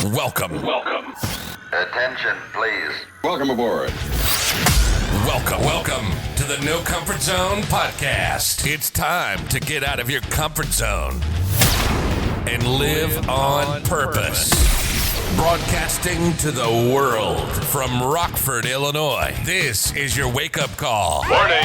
Welcome. Attention, please. Welcome aboard. Welcome to the No Comfort Zone podcast. It's time to get out of your comfort zone and live on purpose. Broadcasting to the world from Rockford, Illinois. This is your wake-up call. Warning.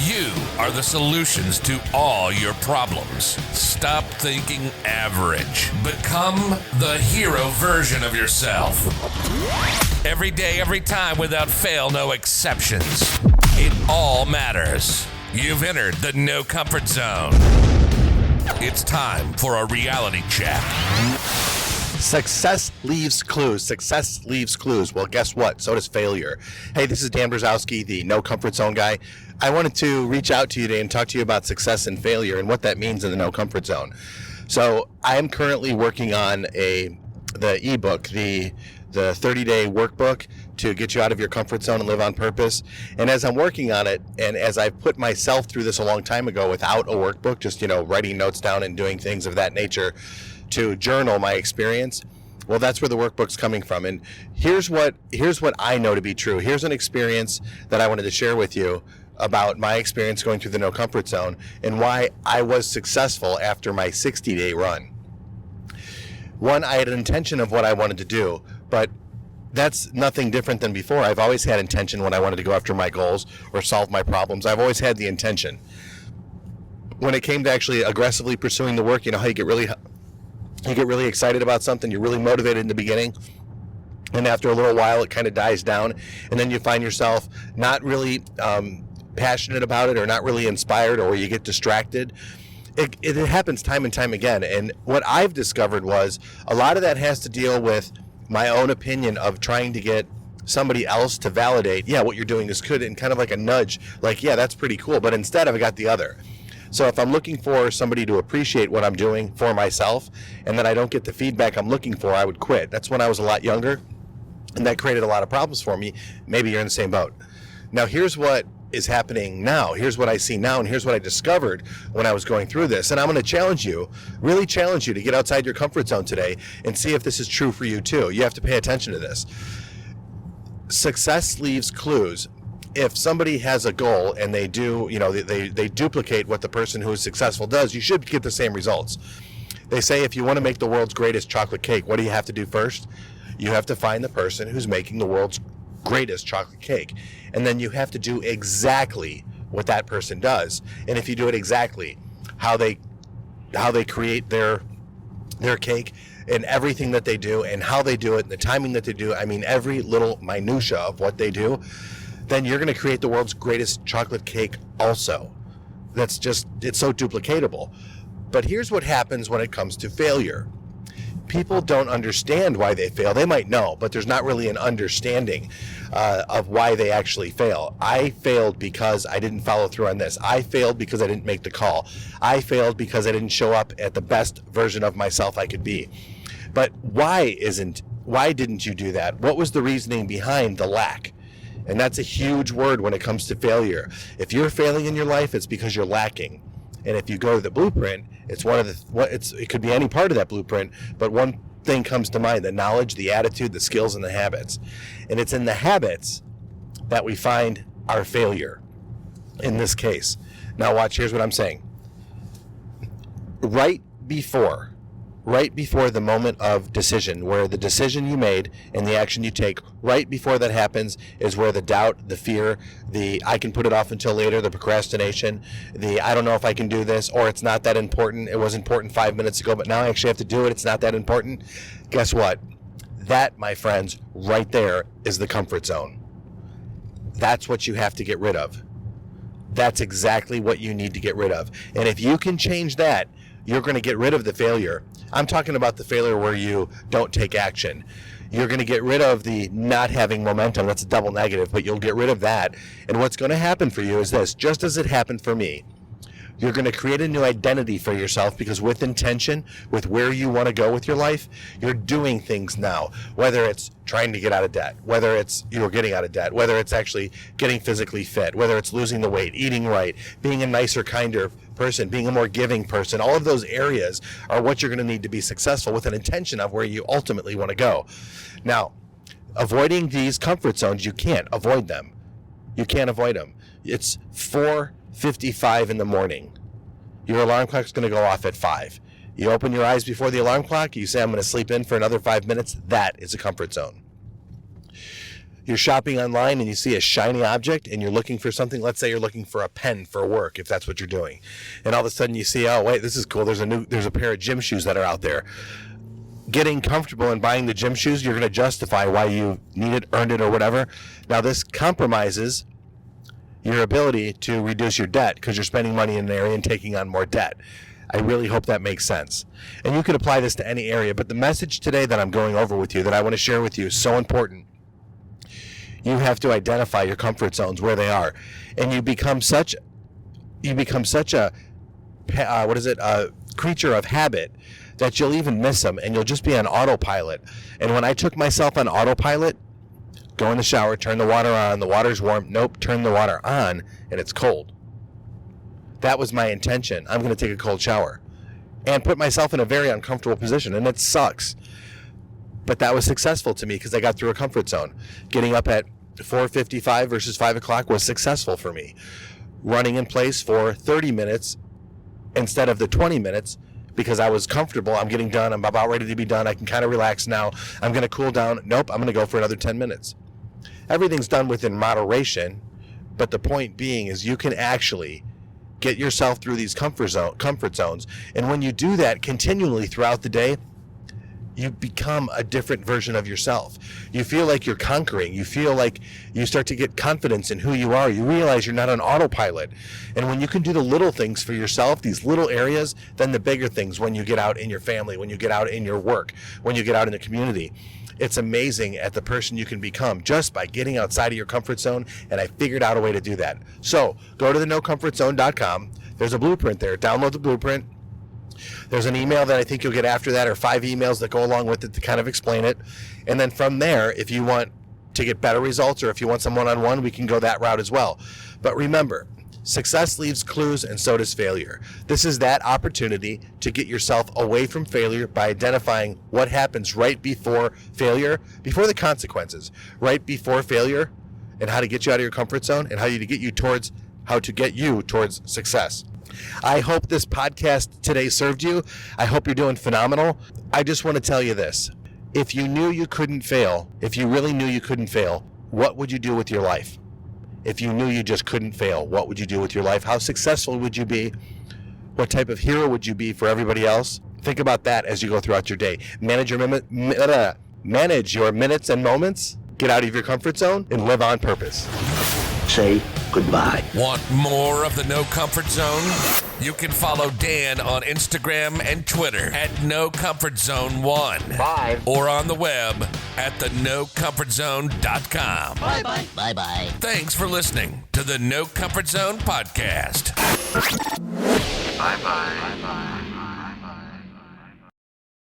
You are the solutions to all your problems. Stop thinking average. Become the hero version of yourself. Every day, every time, without fail, no exceptions. It all matters. You've entered the No Comfort Zone. It's time for a reality check. Success leaves clues. Success leaves clues. Well, guess what? So does failure. Hey, this is Dan Brzezowski, the No Comfort Zone guy. I wanted to reach out to you today and talk to you about success and failure and what that means in the No Comfort Zone. So I am currently working on the ebook, the 30-day workbook to get you out of your comfort zone and live on purpose. And as I'm working on it, and as I put myself through this a long time ago without a workbook, just, writing notes down and doing things of that nature to journal my experience, well, that's where the workbook's coming from. And here's what I know to be true. Here's an experience that I wanted to share with you about my experience going through the No Comfort Zone and why I was successful after my 60-day run. One, I had an intention of what I wanted to do, but that's nothing different than before. I've always had intention when I wanted to go after my goals or solve my problems. I've always had the intention. When it came to actually aggressively pursuing the work, how you get really excited about something, you're really motivated in the beginning, and after a little while it kind of dies down, and then you find yourself not really passionate about it or not really inspired, or you get distracted. It happens time and time again. And what I've discovered was a lot of that has to deal with my own opinion of trying to get somebody else to validate, yeah, what you're doing is good, and kind of like a nudge, like, yeah, that's pretty cool. But instead I've got the other. So if I'm looking for somebody to appreciate what I'm doing for myself and then I don't get the feedback I'm looking for, I would quit. That's when I was a lot younger, and that created a lot of problems for me. Maybe you're in the same boat. Now here's what is happening now. Here's what I see now, and here's what I discovered when I was going through this. And I'm going to really challenge you to get outside your comfort zone today and see if this is true for you too. You have to pay attention to this. Success leaves clues. If somebody has a goal and they do, they duplicate what the person who is successful does, you should get the same results. They say if you want to make the world's greatest chocolate cake, what do you have to do first? You have to find the person who's making the world's greatest chocolate cake. And then you have to do exactly what that person does. And if you do it exactly, how they create their cake and everything that they do and how they do it and the timing that they do, every little minutia of what they do, then you're going to create the world's greatest chocolate cake also. It's so duplicatable. But here's what happens when it comes to failure. People don't understand why they fail. They might know, but there's not really an understanding of why they actually fail. I failed because I didn't follow through on this. I failed because I didn't make the call. I failed because I didn't show up at the best version of myself I could be. But why didn't you do that? What was the reasoning behind the lack? And that's a huge word when it comes to failure. If you're failing in your life, it's because you're lacking. And if you go to the blueprint, it could be any part of that blueprint, but one thing comes to mind: the knowledge, the attitude, the skills, and the habits. And it's in the habits that we find our failure in this case. Now watch, here's what I'm saying. Right before the moment of decision, where the decision you made and the action you take, right before that happens is where the doubt, the fear, the I can put it off until later, the procrastination, the I don't know if I can do this, or it's not that important. It was important 5 minutes ago, but now I actually have to do it. It's not that important. Guess what? That, my friends, right there is the comfort zone. That's what you have to get rid of. That's exactly what you need to get rid of. And if you can change that, you're going to get rid of the failure. I'm talking about the failure where you don't take action. You're going to get rid of the not having momentum. That's a double negative, but you'll get rid of that. And what's going to happen for you is this: just as it happened for me, You're going to create a new identity for yourself because with intention, with where you want to go with your life, you're doing things now. Whether it's trying to get out of debt, whether it's you're getting out of debt, whether it's actually getting physically fit, whether it's losing the weight, eating right, being a nicer, kinder person, being a more giving person. All of those areas are what you're going to need to be successful with an intention of where you ultimately want to go. Now, avoiding these comfort zones, you can't avoid them. You can't avoid them. It's 4:55 in the morning. Your alarm clock's going to go off at 5. You open your eyes before the alarm clock, you say, I'm going to sleep in for another 5 minutes. That is a comfort zone. You're shopping online and you see a shiny object and you're looking for something. Let's say you're looking for a pen for work, if that's what you're doing. And all of a sudden you see, oh, wait, this is cool. There's a pair of gym shoes that are out there. Getting comfortable and buying the gym shoes, you're going to justify why you need it, earned it, or whatever. Now, this compromises your ability to reduce your debt because you're spending money in an area and taking on more debt. I really hope that makes sense. And you could apply this to any area, but the message today that I'm going over with you, that I want to share with you, is so important. You have to identify your comfort zones, where they are. And you become such a creature of habit that you'll even miss them and you'll just be on autopilot. And when I took myself on autopilot, go in the shower, turn the water on, the water's warm, nope, turn the water on, and it's cold. That was my intention. I'm going to take a cold shower and put myself in a very uncomfortable position, and it sucks. But that was successful to me because I got through a comfort zone. Getting up at 4:55 versus 5 o'clock was successful for me. Running in place for 30 minutes instead of the 20 minutes because I was comfortable. I'm getting done. I'm about ready to be done. I can kind of relax now. I'm going to cool down. Nope, I'm going to go for another 10 minutes. Everything's done within moderation, but the point being is you can actually get yourself through these comfort zones. And when you do that continually throughout the day, you become a different version of yourself. You feel like you're conquering. You feel like you start to get confidence in who you are. You realize you're not on autopilot. And when you can do the little things for yourself, these little areas, then the bigger things when you get out in your family, when you get out in your work, when you get out in the community. It's amazing at the person you can become just by getting outside of your comfort zone, and I figured out a way to do that. So go to thenocomfortzone.com. There's a blueprint there. Download the blueprint. There's an email that I think you'll get after that, or 5 emails that go along with it to kind of explain it. And then from there, if you want to get better results or if you want some one-on-one, we can go that route as well. But remember, success leaves clues and so does failure. This is that opportunity to get yourself away from failure by identifying what happens right before failure, before the consequences, right before failure, and how to get you out of your comfort zone and how to get you towards success. I hope this podcast today served you. I hope you're doing phenomenal. I just want to tell you this. If you knew you couldn't fail, if you really knew you couldn't fail, what would you do with your life? If you knew you just couldn't fail, what would you do with your life? How successful would you be? What type of hero would you be for everybody else? Think about that as you go throughout your day. Manage your minutes and moments. Get out of your comfort zone and live on purpose. Say goodbye. Want more of the No Comfort Zone? You can follow Dan on Instagram and Twitter at NoComfortZone1. Bye. Or on the web at thenocomfortzone.com. Bye-bye. Bye-bye. Thanks for listening to the No Comfort Zone podcast. Bye-bye. Bye-bye.